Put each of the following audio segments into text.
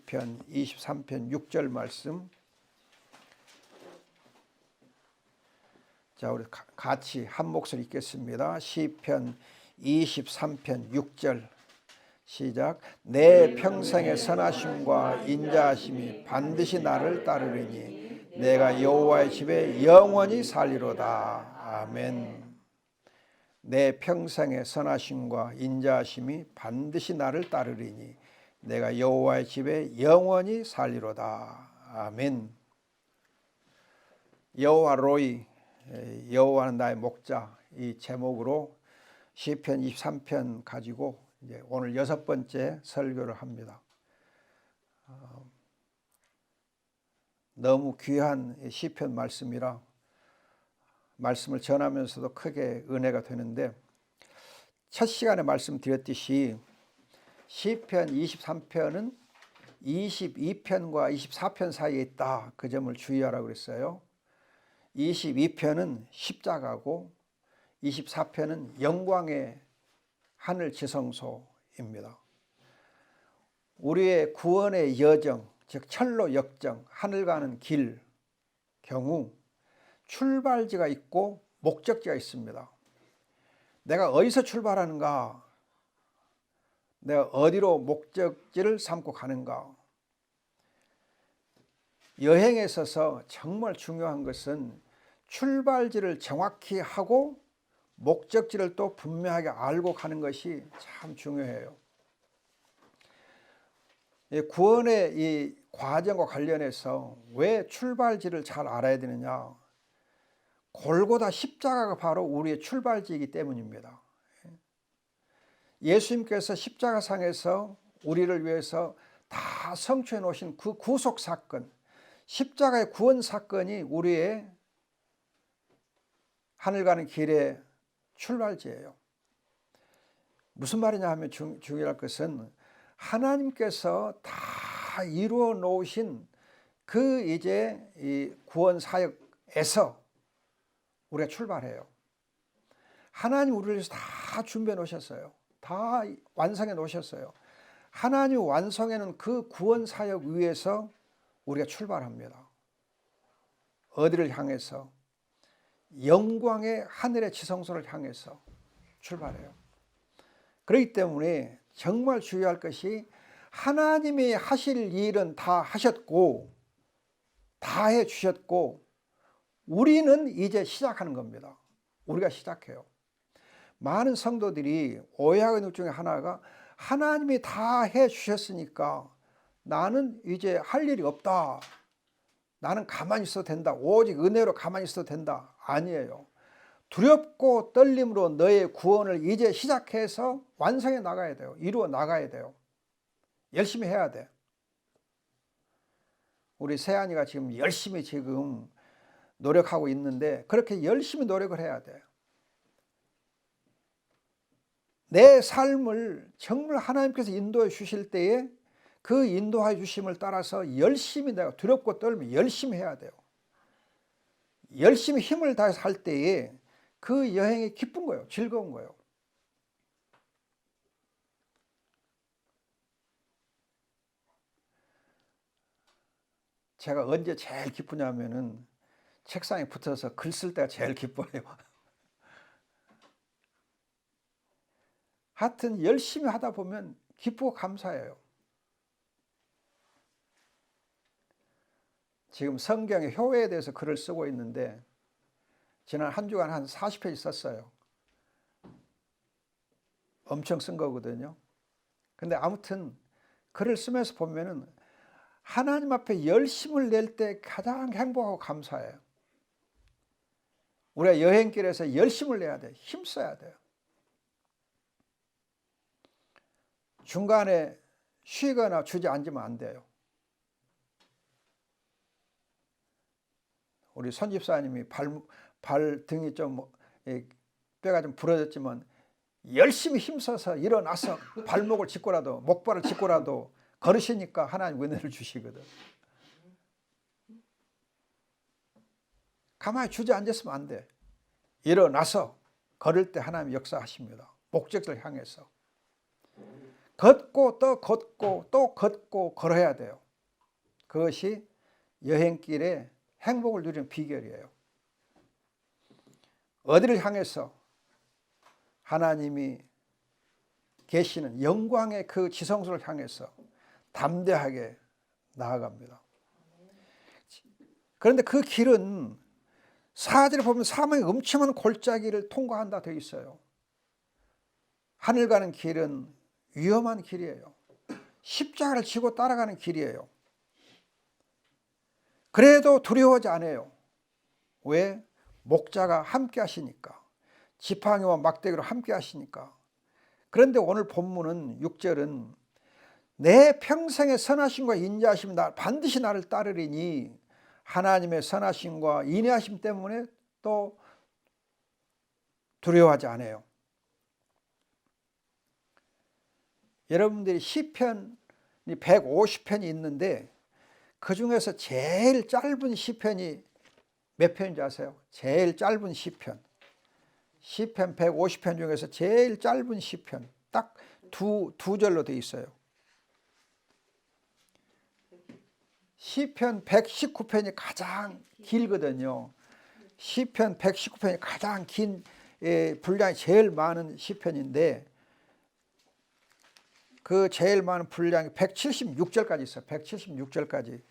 시편 23편 6절 말씀. 자, 우리 같이 한 목소리 읽겠습니다. 시편 23편 6절 시작. 내 평생의 선하심과 인자하심이 반드시 나를 따르리니 내가 여호와의 집에 영원히 살리로다. 아멘. 내 평생의 선하심과 인자하심이 반드시 나를 따르리니 내가 여호와의 집에 영원히 살리로다. 아멘. 여호와 로이, 여호와는 나의 목자, 이 제목으로 시편 23편 가지고 이제 오늘 6번째 설교를 합니다. 너무 귀한 시편 말씀이라 말씀을 전하면서도 크게 은혜가 되는데, 첫 시간에 말씀드렸듯이 시편 23편은 22편과 24편 사이에 있다, 그 점을 주의하라고 그랬어요. 22편은 십자가고 24편은 영광의 하늘 지성소입니다. 우리의 구원의 여정, 즉 철로 역정, 하늘 가는 길 경우 출발지가 있고 목적지가 있습니다. 내가 어디서 출발하는가, 내가 어디로 목적지를 삼고 가는가. 여행에 있어서 정말 중요한 것은 출발지를 정확히 하고 목적지를 또 분명하게 알고 가는 것이 참 중요해요. 구원의 이 과정과 관련해서 왜 출발지를 잘 알아야 되느냐. 골고다 십자가가 바로 우리의 출발지이기 때문입니다. 예수님께서 십자가상에서 우리를 위해서 다 성취해 놓으신 그 구속 사건, 십자가의 구원 사건이 우리의 하늘 가는 길의 출발지예요. 무슨 말이냐 하면 중요할 것은 하나님께서 다 이루어 놓으신 그 이제 이 구원 사역에서 우리가 출발해요. 하나님 우리를 위해서 다 준비해 놓으셨어요. 다 완성해 놓으셨어요. 하나님 완성해놓은 그 구원 사역 위에서 우리가 출발합니다. 어디를 향해서? 영광의 하늘의 지성소를 향해서 출발해요. 그렇기 때문에 정말 주의할 것이, 하나님이 하실 일은 다 하셨고 다 해주셨고 우리는 이제 시작하는 겁니다. 우리가 시작해요. 많은 성도들이 오해하는 것 중에 하나가, 하나님이 다 해주셨으니까 나는 이제 할 일이 없다, 나는 가만히 있어도 된다, 오직 은혜로 가만히 있어도 된다. 아니에요. 두렵고 떨림으로 너의 구원을 이제 시작해서 완성해 나가야 돼요. 이루어 나가야 돼요. 열심히 해야 돼. 우리 세안이가 지금 열심히 노력하고 있는데, 그렇게 열심히 노력을 해야 돼. 내 삶을 정말 하나님께서 인도해 주실 때에 그 인도해 주심을 따라서 열심히, 내가 두렵고 떨면 열심히 해야 돼요. 열심히 힘을 다해서 할 때에 그 여행이 기쁜 거예요. 즐거운 거예요. 제가 언제 제일 기쁘냐면은 책상에 붙어서 글 쓸 때가 제일 기뻐요. 하여튼 열심히 하다 보면 기쁘고 감사해요. 지금 성경의 효회에 대해서 글을 쓰고 있는데 지난 한 주간 한 40페이지 썼어요. 엄청 쓴 거거든요. 근데 아무튼 글을 쓰면서 보면은 하나님 앞에 열심을 낼 때 가장 행복하고 감사해요. 우리가 여행길에서 열심을 내야 돼. 힘써야 돼요. 중간에 쉬거나 주저앉으면 안 돼요. 우리 손집사님이 발등이 좀 뼈가 좀 부러졌지만 열심히 힘써서 일어나서 발목을 짚고라도, 목발을 짚고라도 걸으시니까 하나님 은혜를 주시거든. 가만히 주저앉았으면 안 돼. 일어나서 걸을 때 하나님 역사하십니다. 목적지를 향해서. 걷고 또 걷고 또 걷고 걸어야 돼요. 그것이 여행길에 행복을 누리는 비결이에요. 어디를 향해서 하나님이 계시는 영광의 그 지성소를 향해서 담대하게 나아갑니다. 그런데 그 길은 사절에 보면 사망의 엄청난 골짜기를 통과한다 되어 있어요. 하늘 가는 길은 위험한 길이에요. 십자가를 지고 따라가는 길이에요. 그래도 두려워하지 않아요. 왜? 목자가 함께 하시니까. 지팡이와 막대기로 함께 하시니까. 그런데 오늘 본문은 6절은 내 평생의 선하심과 인자하심이 반드시 나를 따르리니 하나님의 선하심과 인내하심 때문에 또 두려워하지 않아요. 여러분들이 시편이 150편이 있는데 그 중에서 제일 짧은 시편이 몇 편인지 아세요? 제일 짧은 시편. 시편 150편 중에서 제일 짧은 시편. 딱 두 절로 되어 있어요. 시편 119편이 가장 길거든요. 시편 119편이 가장 긴 분량이 제일 많은 시편인데 그 제일 많은 분량이 176절까지 있어요. 176절까지.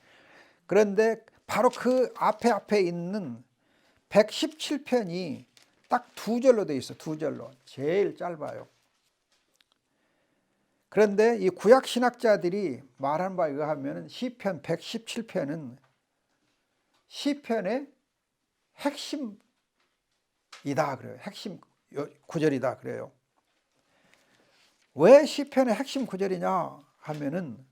그런데 바로 그 앞에 있는 117편이 딱 두 절로 되어 있어요. 두 절로. 제일 짧아요. 그런데 이 구약 신학자들이 말한 바에 의하면 시편 117편은 시편의 핵심이다 그래요. 핵심 구절이다 그래요. 왜 시편의 핵심 구절이냐 하면은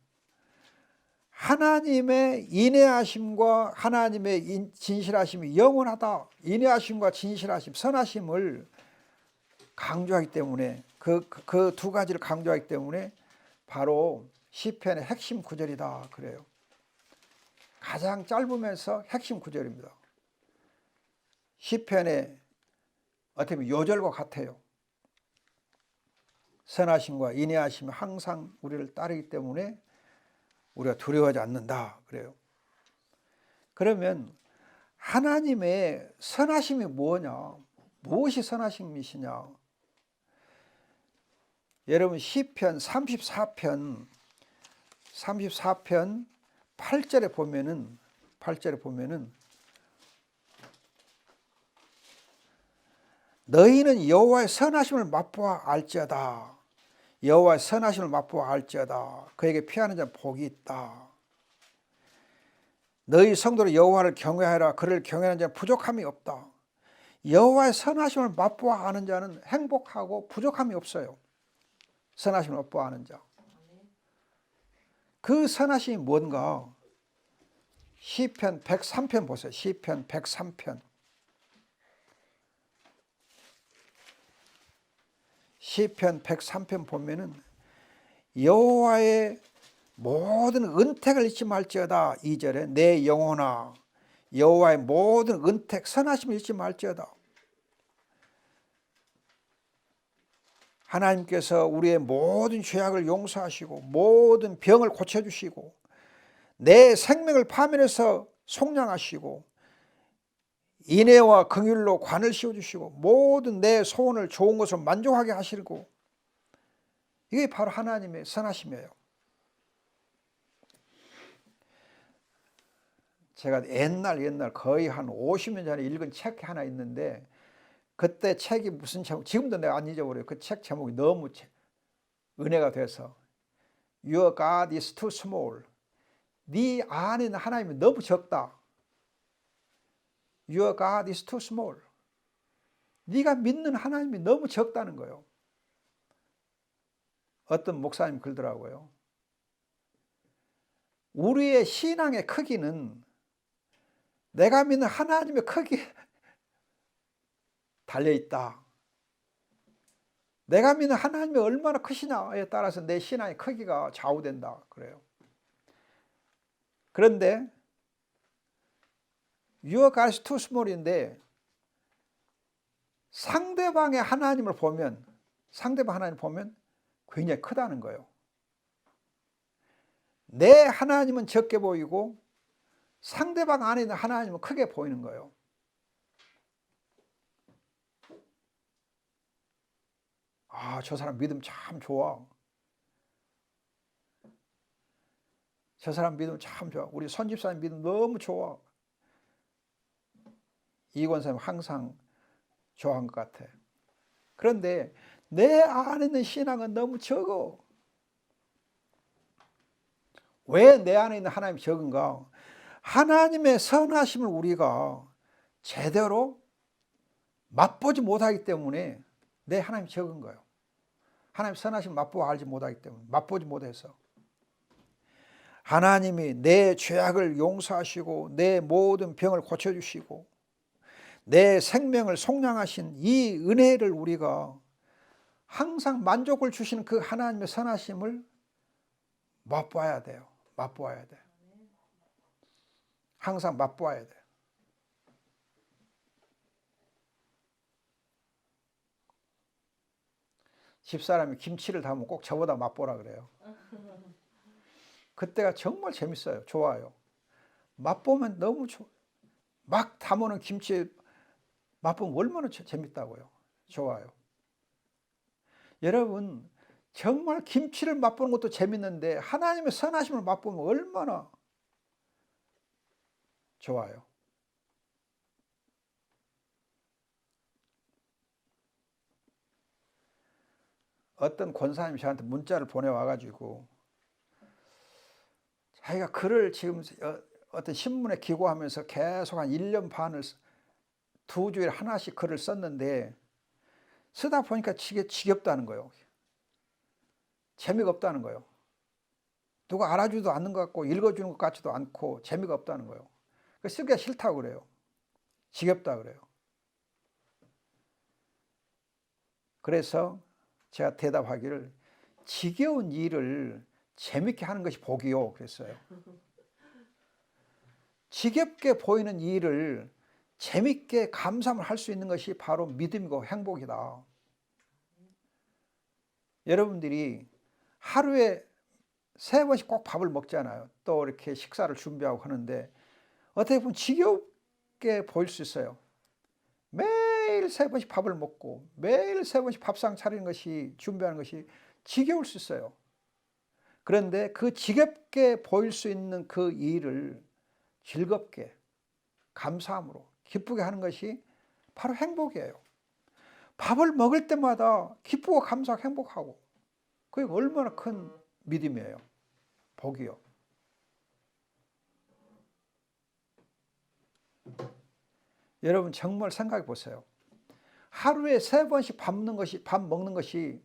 하나님의 인내하심과 하나님의 진실하심이 영원하다. 인내하심과 진실하심, 선하심을 강조하기 때문에 그 두 가지를 강조하기 때문에 바로 시편의 핵심 구절이다 그래요. 가장 짧으면서 핵심 구절입니다. 시편의 어떻게 보면 요절과 같아요. 선하심과 인내하심이 항상 우리를 따르기 때문에 우리가 두려워하지 않는다 그래요. 그러면 하나님의 선하심이 뭐냐? 무엇이 선하심이시냐? 여러분 시편 34편 8절에 보면은 너희는 여호와의 선하심을 맛보아 알지어다. 여호와의 선하심을 맛보아 알지어다. 그에게 피하는 자는 복이 있다. 너희 성도로 여호와를 경외하라. 그를 경외하는 자는 부족함이 없다. 여호와의 선하심을 맛보아 아는 자는 행복하고 부족함이 없어요. 선하심을 맛보아 아는 자. 그 선하심이 뭔가? 시편 103편 보세요. 시편 103편. 시편 103편 보면은 여호와의 모든 은택을 잊지 말지어다. 2절에 내 영혼아 여호와의 모든 은택 선하심을 잊지 말지어다. 하나님께서 우리의 모든 죄악을 용서하시고 모든 병을 고쳐주시고 내 생명을 파멸해서 속량하시고 인애와 긍휼로 관을 씌워주시고 모든 내 소원을 좋은 것으로 만족하게 하시고 이게 바로 하나님의 선하심이에요. 제가 옛날 거의 한 50년 전에 읽은 책 하나 있는데 그때 책이 무슨 제목, 지금도 내가 안 잊어버려요. 그 책 제목이 너무 은혜가 돼서 Your God is too small. 네 안에 있는 하나님이 너무 적다. Your God is too small. 네가 믿는 하나님이 너무 적다는 거예요. 어떤 목사님 그러더라고요. 우리의 신앙의 크기는 내가 믿는 하나님의 크기에 달려있다. 내가 믿는 하나님이 얼마나 크시냐에 따라서 내 신앙의 크기가 좌우된다 그래요. 그런데 Your God is too small인데 상대방 하나님을 보면 굉장히 크다는 거예요. 내 하나님은 적게 보이고 상대방 안에 있는 하나님은 크게 보이는 거예요. 아, 저 사람 믿음 참 좋아. 저 사람 믿음 참 좋아. 우리 손집사님 믿음 너무 좋아. 이 권사님 항상 좋아한 것 같아. 그런데 내 안에 있는 신앙은 너무 적어. 왜 내 안에 있는 하나님이 적은가? 하나님의 선하심을 우리가 제대로 맛보지 못하기 때문에 내 하나님이 적은 거예요. 하나님 선하심을 맛보아 알지 못하기 때문에, 맛보지 못해서. 하나님이 내 죄악을 용서하시고 내 모든 병을 고쳐주시고 내 생명을 속량하신 이 은혜를 우리가 항상 만족을 주시는 그 하나님의 선하심을 맛보아야 돼요. 맛보아야 돼. 항상 맛보아야 돼. 집사람이 김치를 담으면 꼭 저보다 맛보라 그래요. 그때가 정말 재밌어요. 좋아요. 맛보면 너무 좋아. 막 담아놓은 김치 맛보면 얼마나 재밌다고요. 좋아요. 여러분, 정말 김치를 맛보는 것도 재밌는데 하나님의 선하심을 맛보면 얼마나 좋아요. 어떤 권사님이 저한테 문자를 보내와가지고 자기가 글을 지금 어떤 신문에 기고하면서 계속 한 1년 반을 2주일에 하나씩 글을 썼는데 쓰다 보니까 지겹다는 거예요. 재미가 없다는 거예요. 누가 알아주지도 않는 것 같고 읽어주는 것 같지도 않고 재미가 없다는 거예요. 쓰기가 싫다고 그래요. 지겹다 그래요. 그래서 제가 대답하기를 지겨운 일을 재밌게 하는 것이 복이요 그랬어요. 지겹게 보이는 일을 재밌게 감사함을 할 수 있는 것이 바로 믿음이고 행복이다. 여러분들이 하루에 3번씩 꼭 밥을 먹잖아요. 또 이렇게 식사를 준비하고 하는데 어떻게 보면 지겹게 보일 수 있어요. 매일 3번씩 밥을 먹고 매일 3번씩 밥상 차리는 것이 준비하는 것이 지겨울 수 있어요. 그런데 그 지겹게 보일 수 있는 그 일을 즐겁게 감사함으로 기쁘게 하는 것이 바로 행복이에요. 밥을 먹을 때마다 기쁘고 감사하고 행복하고 그게 얼마나 큰 믿음이에요. 복이요. 여러분 정말 생각해 보세요. 하루에 3번씩 밥 먹는 것이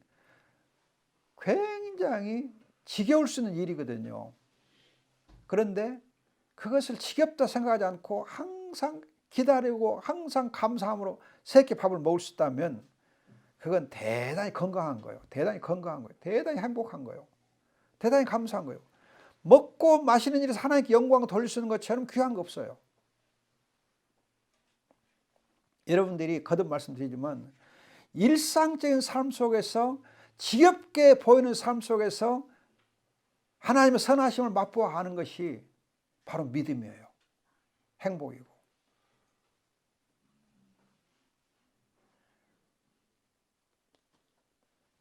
굉장히 지겨울 수 있는 일이거든요. 그런데 그것을 지겹다 생각하지 않고 항상 기다리고 항상 감사함으로 3끼 밥을 먹을 수 있다면 그건 대단히 건강한 거예요. 대단히 건강한 거예요. 대단히 행복한 거예요. 대단히 감사한 거예요. 먹고 마시는 일에서 하나님께 영광을 돌릴 수 있는 것처럼 귀한 거 없어요. 여러분들이 거듭 말씀드리지만 일상적인 삶 속에서 지겹게 보이는 삶 속에서 하나님의 선하심을 맛보아 하는 것이 바로 믿음이에요. 행복이고.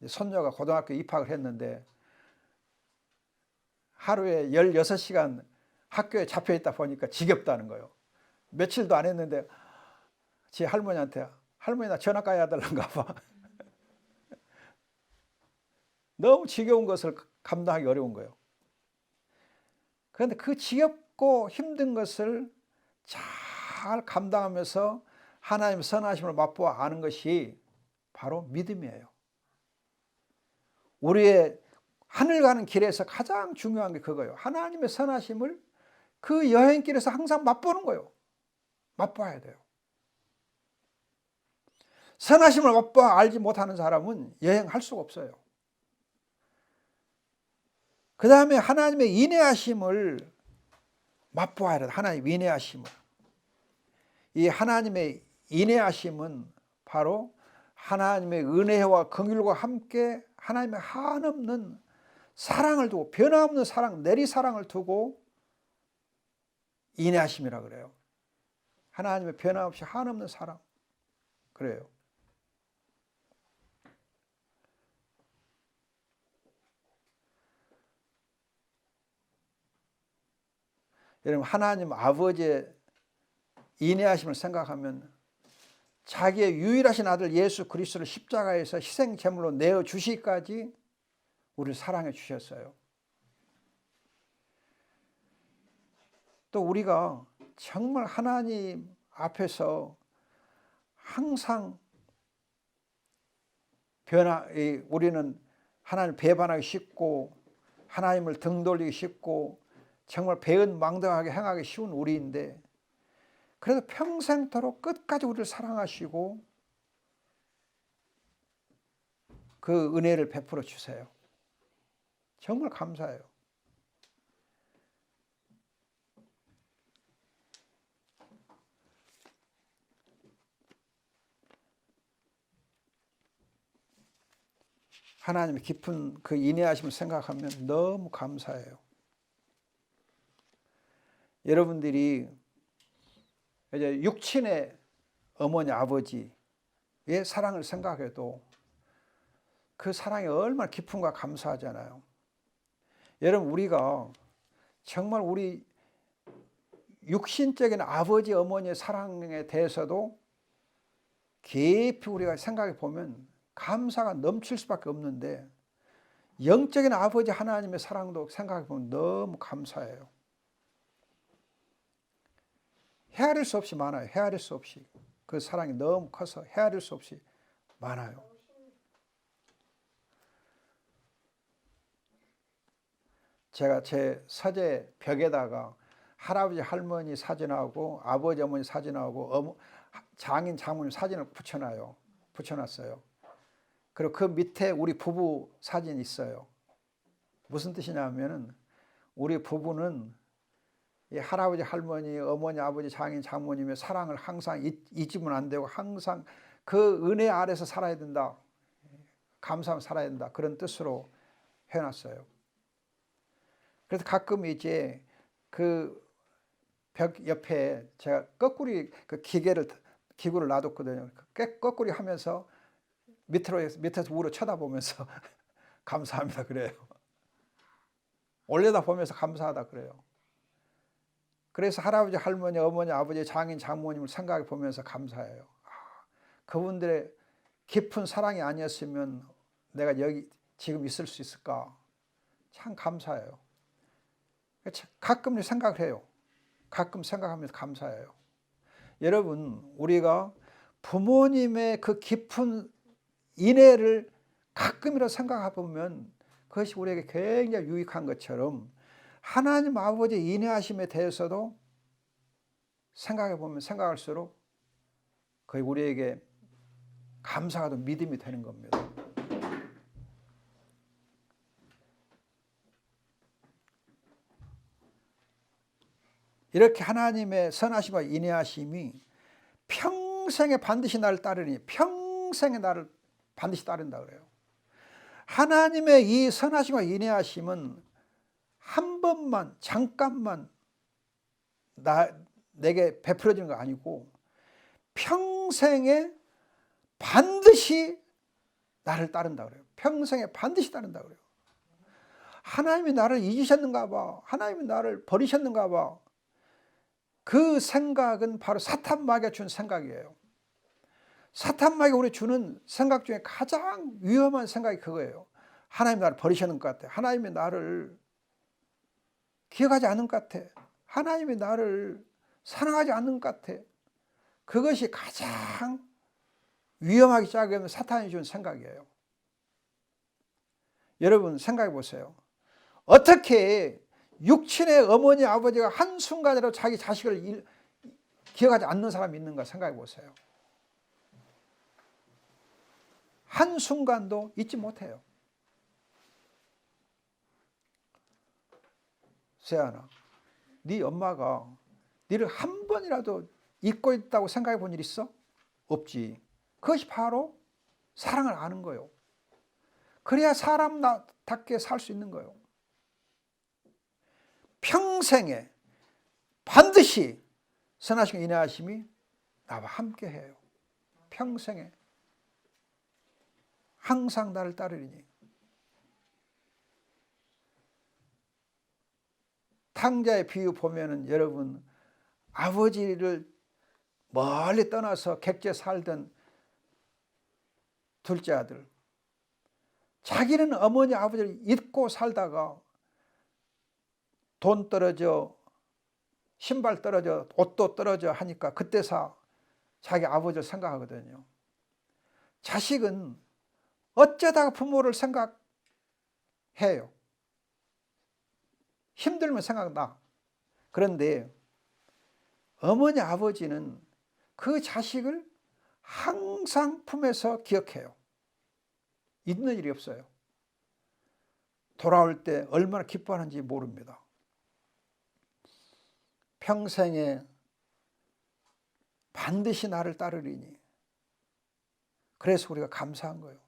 손녀가 고등학교 입학을 했는데 하루에 16시간 학교에 잡혀 있다 보니까 지겹다는 거예요. 며칠도 안 했는데 지 할머니한테 할머니 나 전학 가야 되는가 봐. 너무 지겨운 것을 감당하기 어려운 거예요. 그런데 그 지겹고 힘든 것을 잘 감당하면서 하나님의 선하심을 맛보아 아는 것이 바로 믿음이에요. 우리의 하늘 가는 길에서 가장 중요한 게 그거예요. 하나님의 선하심을 그 여행길에서 항상 맛보는 거예요. 맛봐야 돼요. 선하심을 맛보아 알지 못하는 사람은 여행할 수가 없어요. 그 다음에 하나님의 인내하심을 맛보아야 돼요. 하나님의 인내하심을. 이 하나님의 인내하심은 바로 하나님의 은혜와 긍휼과 함께 하나님의 한없는 사랑을 두고, 변함없는 사랑, 내리사랑을 두고 인내하심이라 그래요. 하나님의 변함없이 한없는 사랑. 그래요. 여러분, 하나님 아버지의 인내하심을 생각하면 자기의 유일하신 아들 예수 그리스도를 십자가에서 희생 제물로 내어 주시기까지 우리를 사랑해 주셨어요. 또 우리가 정말 하나님 앞에서 항상 우리는 하나님을 배반하기 쉽고 하나님을 등 돌리기 쉽고 정말 배은망덕하게 행하기 쉬운 우리인데, 그래도 평생토록 끝까지 우리를 사랑하시고 그 은혜를 베풀어 주세요. 정말 감사해요. 하나님의 깊은 그 인내하심을 생각하면 너무 감사해요. 여러분들이 이제 육친의 어머니 아버지의 사랑을 생각해도 그 사랑이 얼마나 깊은가 감사하잖아요. 여러분, 우리가 정말 우리 육신적인 아버지 어머니의 사랑에 대해서도 깊이 우리가 생각해 보면 감사가 넘칠 수밖에 없는데, 영적인 아버지 하나님의 사랑도 생각해 보면 너무 감사해요. 헤아릴 수 없이 많아요. 헤아릴 수 없이. 그 사랑이 너무 커서 헤아릴 수 없이 많아요. 제가 제 서재 벽에다가 할아버지 할머니 사진하고 아버지 어머니 사진하고 장인 장모님 사진을 붙여놨어요. 그리고 그 밑에 우리 부부 사진이 있어요. 무슨 뜻이냐면은 우리 부부는 이 할아버지 할머니 어머니 아버지 장인 장모님의 사랑을 항상 잊으면 안 되고 항상 그 은혜 아래서 살아야 된다, 감사하며 살아야 된다, 그런 뜻으로 해놨어요. 그래서 가끔 이제 그 벽 옆에 제가 거꾸리 그 기구를 놔뒀거든요. 거꾸리 하면서 밑에서 위로 쳐다보면서 감사합니다 그래요. 올려다 보면서 감사하다 그래요. 그래서 할아버지 할머니 어머니 아버지 장인 장모님을 생각해 보면서 감사해요. 그분들의 깊은 사랑이 아니었으면 내가 여기 지금 있을 수 있을까, 참 감사해요. 가끔 생각을 해요. 가끔 생각하면서 감사해요. 여러분, 우리가 부모님의 그 깊은 인애를 가끔이라도 생각해 보면 그것이 우리에게 굉장히 유익한 것처럼 하나님 아버지의 인애하심에 대해서도 생각해 보면 생각할수록 거의 우리에게 감사가 더 믿음이 되는 겁니다. 이렇게 하나님의 선하심과 인애하심이 평생에 반드시 나를 따르니, 평생에 나를 반드시 따른다 그래요. 하나님의 이 선하심과 인애하심은 한 번만 잠깐만 내게 베풀어지는 거 아니고 평생에 반드시 나를 따른다 그래요. 평생에 반드시 따른다 그래요. 하나님이 나를 잊으셨는가 봐, 하나님이 나를 버리셨는가 봐, 그 생각은 바로 사탄 마귀가 준 생각이에요. 사탄 마귀가 우리 주는 생각 중에 가장 위험한 생각이 그거예요. 하나님이 나를 버리셨는 것 같아, 하나님이 나를 기억하지 않는 것 같아, 하나님이 나를 사랑하지 않는 것 같아. 그것이 가장 위험하기 시작하면 사탄이 준 생각이에요. 여러분 생각해 보세요. 어떻게 육친의 어머니 아버지가 한순간이라도 자기 자식을 기억하지 않는 사람이 있는가 생각해 보세요. 한순간도 잊지 못해요. 세연아, 네 엄마가 너를 한 번이라도 잊고 있다고 생각해 본 일 있어? 없지. 그것이 바로 사랑을 아는 거예요. 그래야 사람답게 살 수 있는 거예요. 평생에 반드시 선하시고 인하심이 나와 함께 해요. 평생에 항상 나를 따르리니. 탕자의 비유 보면은 여러분, 아버지를 멀리 떠나서 객지에 살던 둘째 아들, 자기는 어머니 아버지를 잊고 살다가 돈 떨어져, 신발 떨어져, 옷도 떨어져 하니까 그때서 자기 아버지를 생각하거든요. 자식은 어쩌다가 부모를 생각해요. 힘들면 생각나. 그런데 어머니 아버지는 그 자식을 항상 품에서 기억해요. 잊는 일이 없어요. 돌아올 때 얼마나 기뻐하는지 모릅니다. 평생에 반드시 나를 따르리니. 그래서 우리가 감사한 거예요.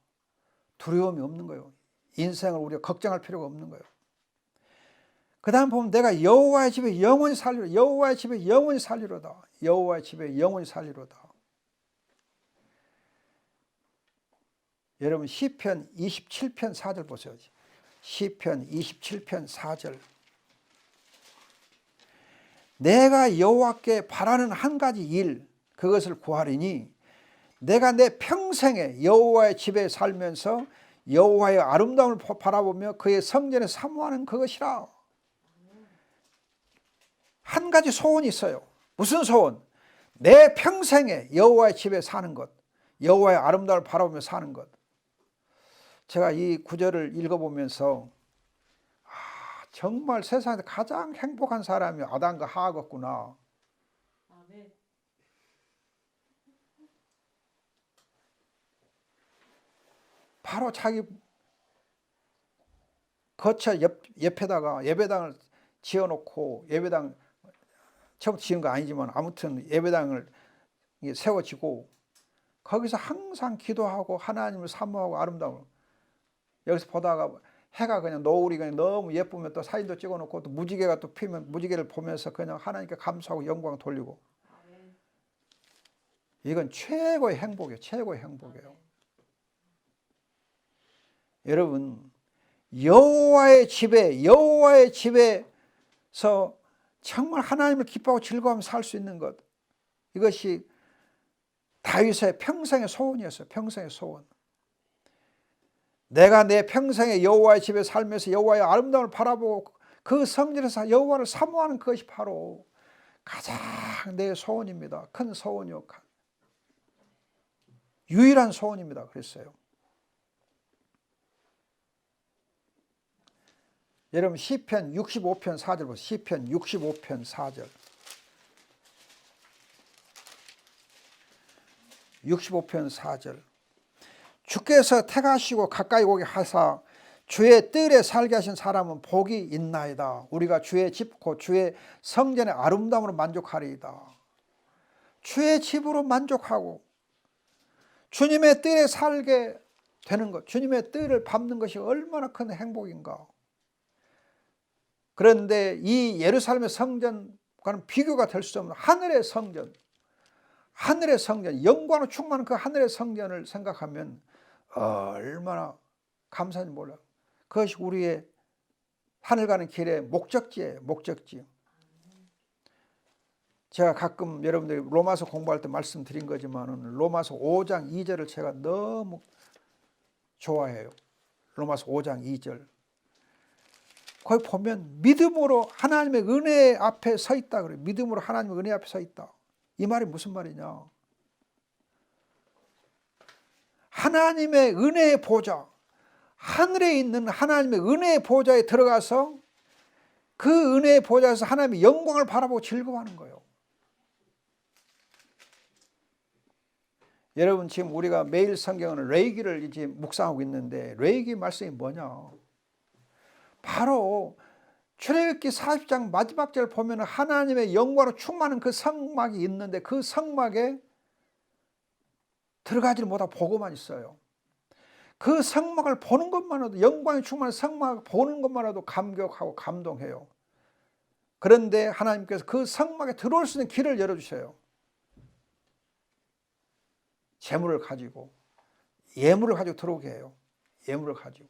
두려움이 없는 거예요. 인생을 우리가 걱정할 필요가 없는 거예요. 그 다음 보면 내가 여호와의 집에 영원히 살리로다. 여호와의 집에 영원히 살리로다. 여호와의 집에 영원히 살리로다. 여러분 시편 27편 4절 보세요. 시편 27편 4절. 내가 여호와께 바라는 한 가지 일, 그것을 구하리니 내가 내 평생에 여호와의 집에 살면서 여호와의 아름다움을 바라보며 그의 성전에 사모하는 그것이라. 한 가지 소원이 있어요. 무슨 소원? 내 평생에 여호와의 집에 사는 것, 여호와의 아름다움을 바라보며 사는 것. 제가 이 구절을 읽어보면서 정말 세상에서 가장 행복한 사람이 아담과 하와였구나. 바로 자기 거처 옆에다가 예배당을 지어놓고, 예배당 처음 지은 거 아니지만 아무튼 예배당을 세워지고 거기서 항상 기도하고 하나님을 사모하고 아름다워. 여기서 보다가 해가 그냥 노을이 그냥 너무 예쁘면 또 사진도 찍어놓고 또 무지개가 또 피면 무지개를 보면서 그냥 하나님께 감사하고 영광 돌리고. 이건 최고의 행복이에요. 최고의 행복이에요. 여러분, 여호와의 집에서 정말 하나님을 기뻐하고 즐거워하며 살 수 있는 것, 이것이 다윗의 평생의 소원이었어요. 평생의 소원. 내가 내 평생에 여호와의 집에 살면서 여호와의 아름다움을 바라보고 그 성전에서 여호와를 사모하는 것이 바로 가장 내 소원입니다. 큰 소원이요, 유일한 소원입니다. 그랬어요. 여러분 시편 65편 4절 보세요. 시편 65편 4절. 65편 4절. 주께서 택하시고 가까이 오게 하사 주의 뜰에 살게 하신 사람은 복이 있나이다. 우리가 주의 집 곧 주의 성전의 아름다움으로 만족하리이다. 주의 집으로 만족하고 주님의 뜰에 살게 되는 것, 주님의 뜰을 밟는 것이 얼마나 큰 행복인가. 그런데 이 예루살렘의 성전과는 비교가 될 수 없는 하늘의 성전, 영광으로 충만한 그 하늘의 성전을 생각하면 얼마나 감사한지 몰라요. 그것이 우리의 하늘 가는 길의 목적지예요. 목적지. 제가 가끔 여러분들이 로마서 공부할 때 말씀드린 거지만 로마서 5장 2절을 제가 너무 좋아해요. 로마서 5장 2절. 거기 보면 믿음으로 하나님의 은혜 앞에 서 있다 그래요. 믿음으로 하나님의 은혜 앞에 서 있다. 이 말이 무슨 말이냐? 하나님의 은혜의 보좌, 하늘에 있는 하나님의 은혜의 보좌에 들어가서 그 은혜의 보좌에서 하나님의 영광을 바라보고 즐거워하는 거예요. 여러분 지금 우리가 매일 성경은 레위기를 이제 묵상하고 있는데 레위기 말씀이 뭐냐? 바로 출애굽기 40장 마지막 절 보면 하나님의 영광으로 충만한 그 성막이 있는데 그 성막에 들어가지를 못하고 보고만 있어요. 그 성막을 보는 것만으로도, 영광이 충만한 성막을 보는 것만으로도 감격하고 감동해요. 그런데 하나님께서 그 성막에 들어올 수 있는 길을 열어주셔요. 재물을 가지고, 예물을 가지고 들어오게 해요. 예물을 가지고.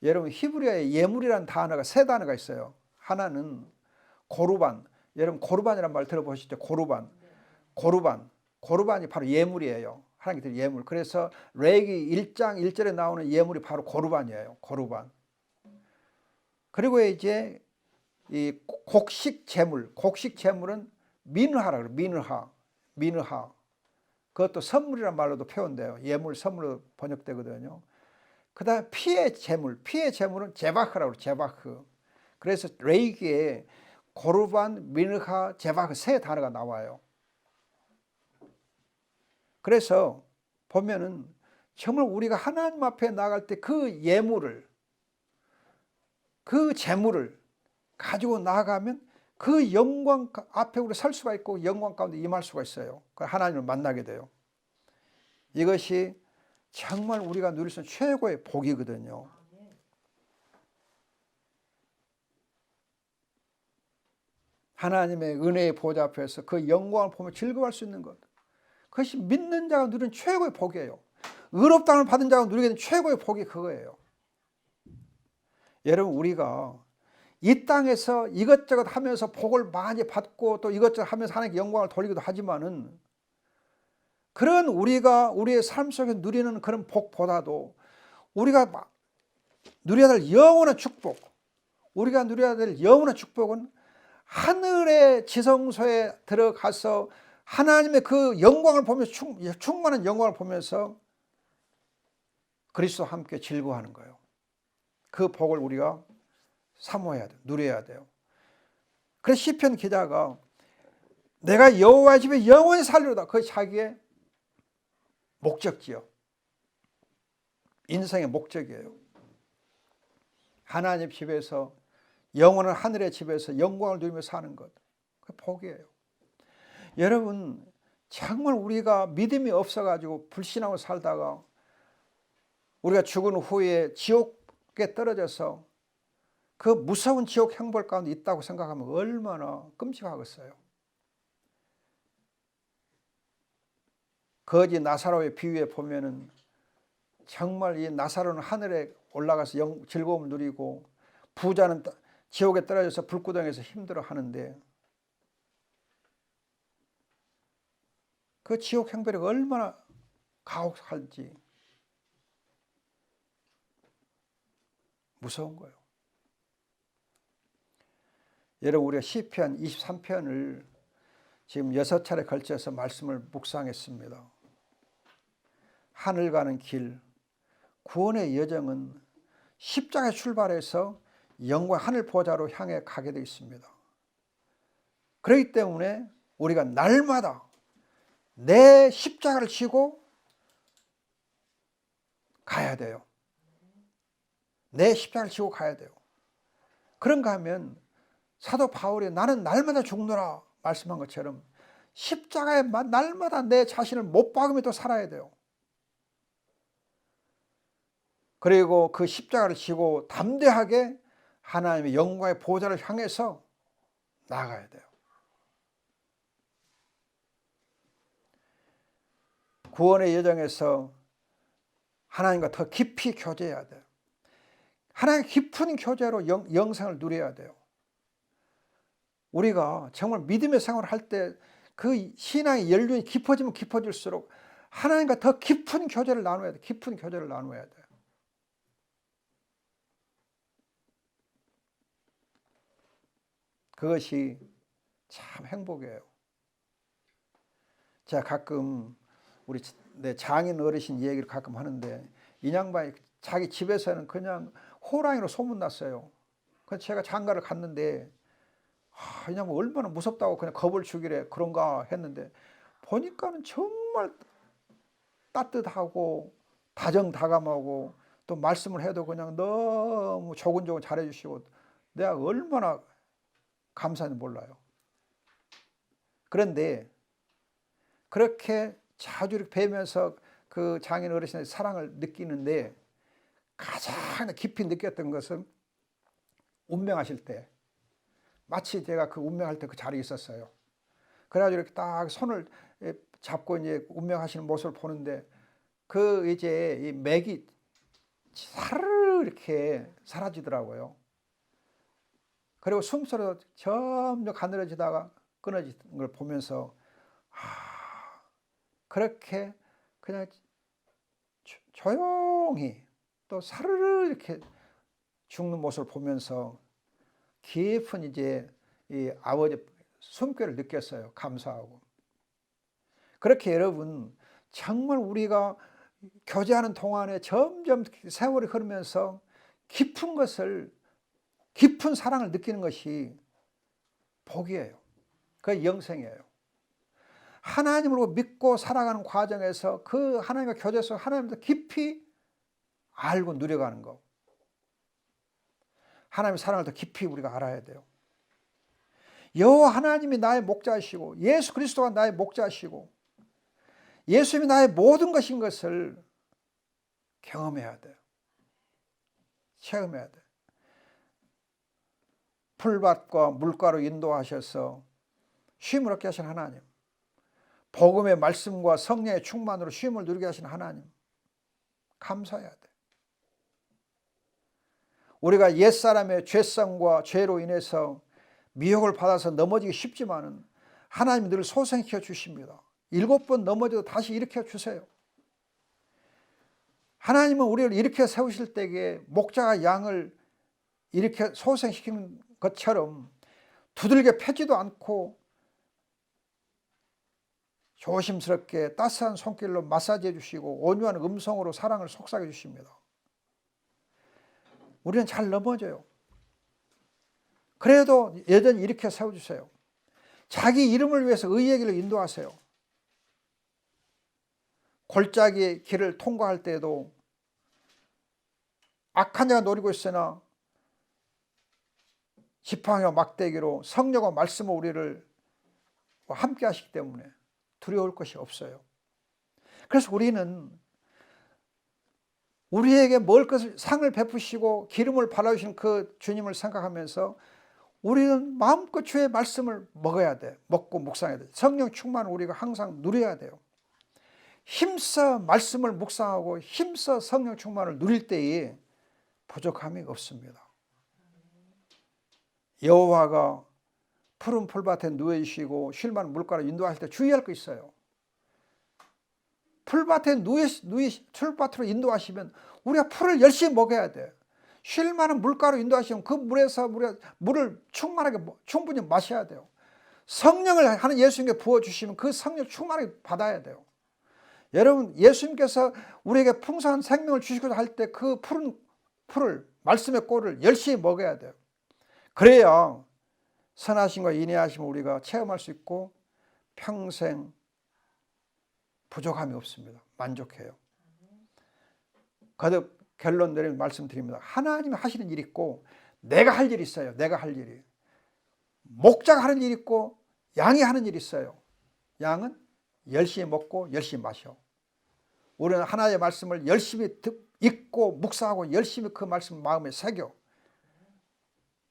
여러분, 히브리어에 예물이라는 단어가 세 단어가 있어요. 하나는 고르반. 여러분, 고르반이라는 말 들어보셨죠? 고르반. 고르반이 바로 예물이에요. 하나님께 예물. 그래서 레위기 1장 1절에 나오는 예물이 바로 고르반이에요. 고르반. 그리고 이제 이 곡식 재물은 민하라 그래요. 민하. 그것도 선물이란 말로도 표현돼요. 예물, 선물로 번역되거든요. 그다음에 피의 재물은 제바흐라고 그래요. 제바흐. 그래서 레위기에 고르반, 민하, 제바흐 세 단어가 나와요. 그래서 보면은 정말 우리가 하나님 앞에 나갈 때 그 예물을, 그 재물을 가지고 나가면 그 영광 앞에 우리 설 수가 있고 영광 가운데 임할 수가 있어요. 하나님을 만나게 돼요. 이것이 정말 우리가 누릴 수 있는 최고의 복이거든요. 하나님의 은혜의 보좌 앞에서 그 영광을 보며 즐거워할 수 있는 것. 그것이 믿는 자가 누리는 최고의 복이에요. 의롭다함을 받은 자가 누리게 되는 최고의 복이 그거예요. 여러분, 우리가 이 땅에서 이것저것 하면서 복을 많이 받고 또 이것저것 하면서 하나님께 영광을 돌리기도 하지만은, 그런 우리의 삶 속에 누리는 그런 복보다도 우리가 누려야 될 영원한 축복, 우리가 누려야 될 영원한 축복은 하늘의 지성소에 들어가서 하나님의 그 영광을 보면서 충만한 영광을 보면서 그리스도와 함께 즐거워하는 거예요. 그 복을 우리가 사모해야 돼요. 누려야 돼요. 그래서 시편 기자가 내가 여호와의 집에 영원히 살리로다. 그것이 자기의 목적지요. 인생의 목적이에요. 하나님 집에서, 영원한 하늘의 집에서 영광을 누리며 사는 것. 그 복이에요. 여러분, 정말 우리가 믿음이 없어가지고 불신하고 살다가 우리가 죽은 후에 지옥에 떨어져서 그 무서운 지옥 형벌 가운데 있다고 생각하면 얼마나 끔찍하겠어요. 거지 나사로의 비유에 보면은 정말 이 나사로는 하늘에 올라가서 즐거움을 누리고 부자는 지옥에 떨어져서 불구덩이에서 힘들어 하는데, 그 지옥 형벌이 얼마나 가혹할지 무서운 거예요. 여러분, 우리가 시편 23편을 지금 6차례 걸쳐서 말씀을 묵상했습니다. 하늘 가는 길, 구원의 여정은 십자가에 출발해서 영광 하늘 보좌로 향해 가게 되어 있습니다. 그렇기 때문에 우리가 날마다 내 십자가를 지고 가야 돼요. 내 십자가를 지고 가야 돼요. 그런가 하면 사도 바울이 나는 날마다 죽노라 말씀한 것처럼 십자가에 날마다 내 자신을 못 박으며 또 살아야 돼요. 그리고 그 십자가를 지고 담대하게 하나님의 영광의 보좌를 향해서 나아가야 돼요. 구원의 여정에서 하나님과 더 깊이 교제해야 돼요. 하나님 깊은 교제로 영생을 누려야 돼요. 우리가 정말 믿음의 생활을 할 때 그 신앙의 연륜이 깊어지면 깊어질수록 하나님과 더 깊은 교제를 나눠야 돼요. 깊은 교제를 나눠야 돼요. 그것이 참 행복이에요. 제가 가끔 내 장인 어르신 얘기를 가끔 하는데, 이 양반이 자기 집에서는 그냥 호랑이로 소문났어요. 그래서 제가 장가를 갔는데 이 양반 얼마나 무섭다고 그냥 겁을 주기래 그런가 했는데, 보니까는 정말 따뜻하고 다정다감하고 또 말씀을 해도 그냥 너무 조곤조곤 잘해주시고 내가 얼마나 감사한지 몰라요. 그런데 그렇게 자주 이렇게 뵈면서 그 장인 어르신의 사랑을 느끼는데 가장 깊이 느꼈던 것은 운명하실 때, 마치 제가 그 운명할 때 그 자리에 있었어요. 그래가지고 이렇게 딱 손을 잡고 이제 운명하시는 모습을 보는데 그 이제 이 맥이 사르르 이렇게 사라지더라고요. 그리고 숨소리도 점점 가늘어지다가 끊어지는 걸 보면서 그렇게 그냥 조용히 또 사르르 이렇게 죽는 모습을 보면서 깊은 이제 이 아버지 숨결을 느꼈어요. 감사하고. 그렇게 여러분 정말 우리가 교제하는 동안에 점점 세월이 흐르면서 깊은 것을, 깊은 사랑을 느끼는 것이 복이에요. 그게 영생이에요. 하나님을 믿고 살아가는 과정에서 그 하나님과 교제 속 하나님을 깊이 알고 누려가는 거. 하나님의 사랑을 더 깊이 우리가 알아야 돼요. 여호와 하나님이 나의 목자시고 예수 그리스도가 나의 목자시고 예수님이 나의 모든 것인 것을 경험해야 돼요. 체험해야 돼요. 풀밭과 물가로 인도하셔서 쉼을 얻게 하신 하나님, 복음의 말씀과 성령의 충만으로 쉼을 누리게 하신 하나님, 감사해야 돼. 우리가 옛사람의 죄성과 죄로 인해서 미혹을 받아서 넘어지기 쉽지만은 하나님이 늘 소생시켜 주십니다. 7번 넘어져도 다시 일으켜 주세요. 하나님은 우리를 일으켜 세우실 때에 목자가 양을 이렇게 소생시키는 것처럼 두들겨 패지도 않고 조심스럽게 따스한 손길로 마사지해 주시고 온유한 음성으로 사랑을 속삭여 주십니다. 우리는 잘 넘어져요. 그래도 여전히 일으켜 세워주세요. 자기 이름을 위해서 의의 길로 인도하세요. 골짜기의 길을 통과할 때에도 악한 자가 노리고 있으나 지팡이와 막대기로 성령과 말씀으로 우리를 함께 하시기 때문에 두려울 것이 없어요. 그래서 우리는 우리에게 먹을 것을 상을 베푸시고 기름을 발라주신 그 주님을 생각하면서 우리는 마음껏 주의 말씀을 먹어야 돼. 먹고 묵상해야 돼. 성령 충만을 우리가 항상 누려야 돼요. 힘써 말씀을 묵상하고 힘써 성령 충만을 누릴 때에 부족함이 없습니다. 여호와가 푸른 풀밭에 누워주시고 쉴만한 물가로 인도하실 때 주의할 거 있어요. 풀밭에 풀밭으로 인도하시면 우리가 풀을 열심히 먹어야 돼. 쉴만한 물가로 인도하시면 그 물에서 물을 충분히 마셔야 돼요. 성령을 하는 예수님께 부어주시면 그 성령 충만하게 받아야 돼요. 여러분, 예수님께서 우리에게 풍성한 생명을 주시고자 할 때 그 푸른 풀을, 말씀의 꼴을 열심히 먹어야 돼요. 그래야 선하심과 인내하심을 우리가 체험할 수 있고 평생 부족함이 없습니다. 만족해요. 거듭 결론 내리면 말씀드립니다. 하나님이 하시는 일이 있고 내가 할 일이 있어요. 내가 할 일이. 목자가 하는 일이 있고 양이 하는 일이 있어요. 양은 열심히 먹고 열심히 마셔. 우리는 하나님의 말씀을 열심히 읽고 묵상하고 열심히 그 말씀을 마음에 새겨.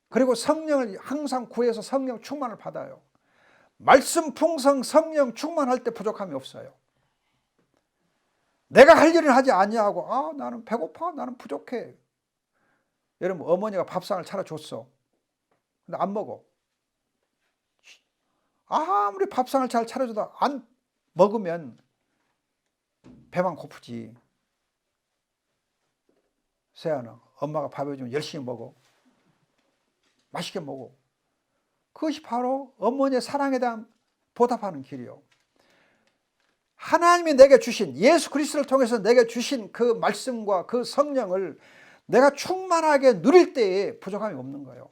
그리고 성령을 항상 구해서 성령 충만을 받아요. 말씀 풍성 성령 충만할 때 부족함이 없어요. 내가 할 일을 하지 아니하고 나는 배고파, 나는 부족해. 여러분, 어머니가 밥상을 차려줬어. 근데 안 먹어. 아무리 밥상을 잘 차려줘도 안 먹으면 배만 고프지. 세연아, 엄마가 밥 해주면 열심히 먹어. 맛있게 먹어. 그것이 바로 어머니의 사랑에 대한 보답하는 길이요. 하나님이 내게 주신, 예수 그리스도를 통해서 내게 주신 그 말씀과 그 성령을 내가 충만하게 누릴 때에 부족함이 없는 거예요.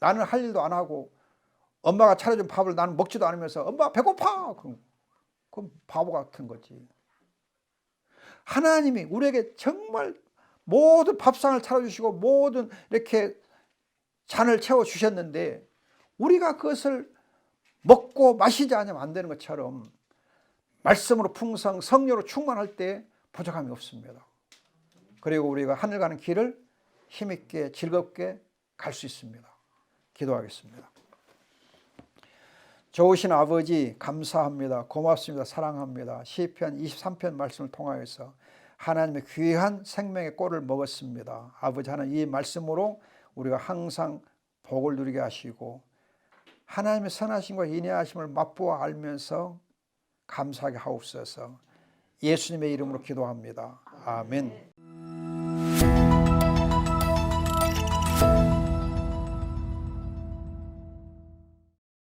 나는 할 일도 안 하고 엄마가 차려준 밥을 나는 먹지도 않으면서 엄마 배고파! 그럼 바보 같은 거지. 하나님이 우리에게 정말 모든 밥상을 차려주시고 모든 이렇게 잔을 채워주셨는데 우리가 그것을 먹고 마시지 않으면 안 되는 것처럼 말씀으로 풍성, 성령으로 충만할 때 부족함이 없습니다. 그리고 우리가 하늘 가는 길을 힘있게 즐겁게 갈 수 있습니다. 기도하겠습니다. 좋으신 아버지 감사합니다. 고맙습니다. 사랑합니다. 시편 23편 말씀을 통하여서 하나님의 귀한 생명의 꼴을 먹었습니다. 아버지 하나님, 이 말씀으로 우리가 항상 복을 누리게 하시고 하나님의 선하심과 인내하심을 맛보아 알면서 감사하게 하옵소서. 예수님의 이름으로 기도합니다. 아멘.